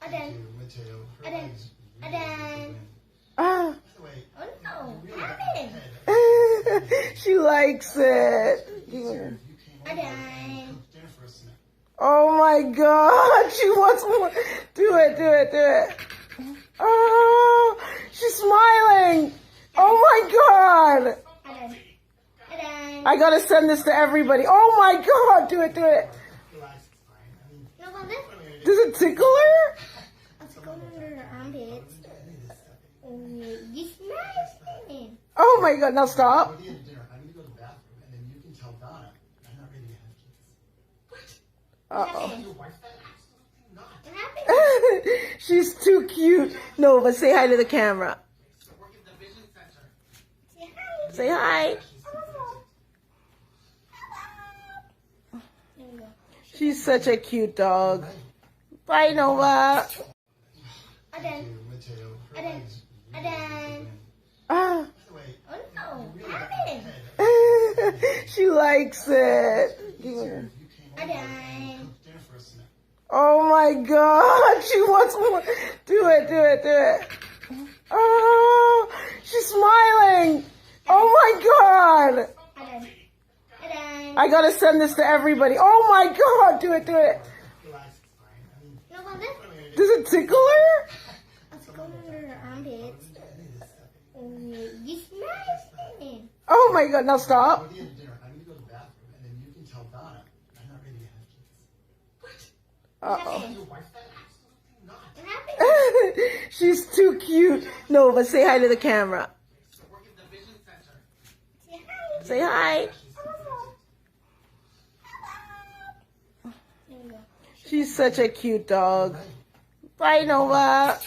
Aden. Aden. Aden. Ah. Oh no, Aden. She likes it. Aden. Oh my God. She wants more. Do it, do it, do it. Oh, she's smiling. Oh my God. Aden. Aden. I gotta send this to everybody. Oh my God. Do it, do it. No, but this Does it tickle her? it's going under her armpits. You smell it. Oh my God. Now stop. Uh-oh. What happened? She's too cute. No, but say hi to the camera. Say hi. Say hi. There you go. She's such a cute dog. Bye, Nova. Aden. Aden. Aden. Ah. Oh no, Aden. She likes it. Aden. Oh my God. She wants more. Do it, do it, do it. Oh, she's smiling. Oh my God. Aden. Aden. I gotta send this to everybody. Oh my God. Do it, do it. No, but this Does it tickle her? it's going under her armpits. You smell it. Oh my God. Now stop. What Uh-oh. happened? What happened? She's too cute. No, but say hi to the camera. Say hi. Say hi. There you go. She's such a cute dog. Bye, Nova.